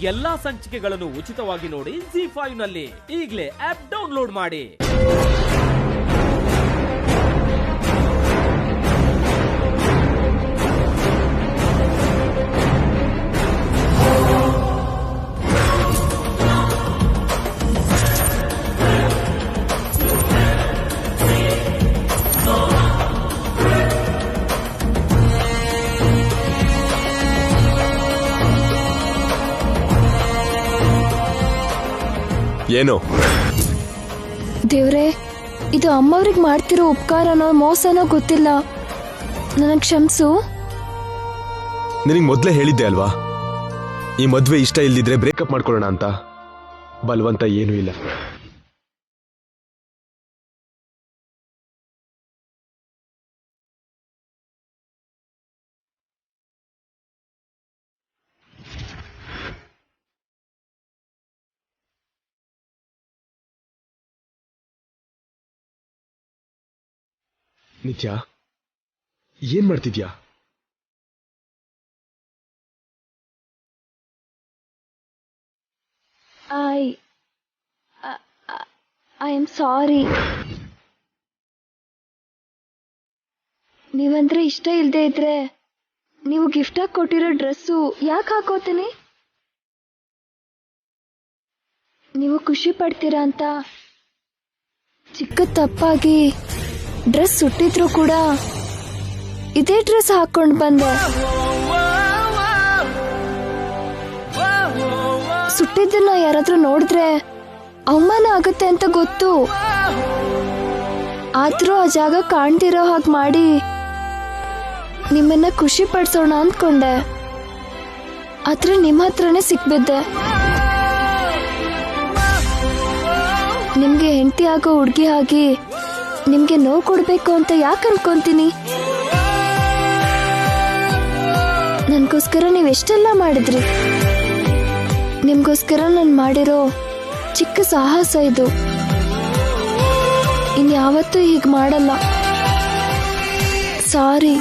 ಎಲ್ಲಾ ಸಂಚಿಕೆಗಳನ್ನು ಉಚಿತವಾಗಿ ನೋಡಿ ZEE5 ನಲ್ಲಿ. ಈಗಲೇ ಆಪ್ ಡೌನ್ಲೋಡ್ ಮಾಡಿ. ಏನು ದೇವ್ರೆ, ಇದು ಅಮ್ಮವ್ರಿಗೆ ಮಾಡ್ತಿರೋ ಉಪಕಾರನೋ ಮೋಸನೋ ಗೊತ್ತಿಲ್ಲ, ನನಗ್ ಕ್ಷಮಿಸು. ನಿನಗೆ ಮೊದಲೇ ಹೇಳಿದ್ದೆ ಅಲ್ವಾ, ಈ ಮದ್ವೆ ಇಷ್ಟ ಇಲ್ದಿದ್ರೆ ಬ್ರೇಕಪ್ ಮಾಡ್ಕೊಳ್ಳೋಣ ಅಂತ. ಬಲವಂತ ಏನೂ ಇಲ್ಲ. ನಿತ್ಯ, ಏನ್ ಮಾಡ್ತಿದ್ಯಾ? I am sorry. ನೀವಂದ್ರೆ ಇಷ್ಟ ಇಲ್ದೇ ಇದ್ರೆ ನೀವು ಗಿಫ್ಟ್ ಆಗಿ ಕೊಟ್ಟಿರೋ ಡ್ರೆಸ್ಸು ಯಾಕೆ ಹಾಕೋತೀನಿ? ನೀವು ಖುಷಿ ಪಡ್ತೀರಾ ಅಂತ ಚಿಕ್ಕ ತಪ್ಪಾಗಿ ಡ್ರೆಸ್ ಸುಟ್ಟಿದ್ರು ಕೂಡ ಇದೇ ಡ್ರೆಸ್ ಹಾಕೊಂಡು ಬಂದೆ. ಸುಟ್ಟಿದ್ದನ್ನ ಯಾರಾದ್ರೂ ನೋಡಿದ್ರೆ ಅವಮಾನ ಆಗುತ್ತೆ ಅಂತ ಗೊತ್ತು, ಆದ್ರೂ ಆ ಜಾಗ ಕಾಣ್ತಿರೋ ಹಾಗೆ ಮಾಡಿ ನಿಮ್ಮನ್ನ ಖುಷಿ ಪಡಿಸೋಣ ಅಂದ್ಕೊಂಡೆ. ಆದ್ರೆ ನಿಮ್ಮ ಹತ್ರನೇ ಸಿಕ್ಬಿದ್ದೆ. ನಿಮ್ಗೆ ಹೆಂಡತಿ ಆಗೋ ಹುಡುಗಿ ಆಗಿ ನಿಮ್ಗೆ ನೋವು ಕೊಡ್ಬೇಕು ಅಂತ ಯಾಕೆ ಅನ್ಕೊಂತೀನಿ? ನನ್ಗೋಸ್ಕರ ನೀವೆಷ್ಟೆಲ್ಲ ಮಾಡಿದ್ರಿ. ನಿಮ್ಗೋಸ್ಕರ ನಾನು ಮಾಡಿರೋ ಚಿಕ್ಕ ಸಾಹಸ ಇದು. ಇನ್ಯಾವತ್ತೂ ಹೀಗೆ ಮಾಡಲ್ಲ. ಸಾರಿ.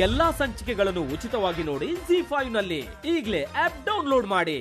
ಎಲ್ಲಾ ಸಂಚಿಕೆಗಳನ್ನು ಉಚಿತವಾಗಿ ನೋಡಿ ZEE5 ನಲ್ಲಿ. ಈಗಲೇ ಆಪ್ ಡೌನ್ಲೋಡ್ ಮಾಡಿ.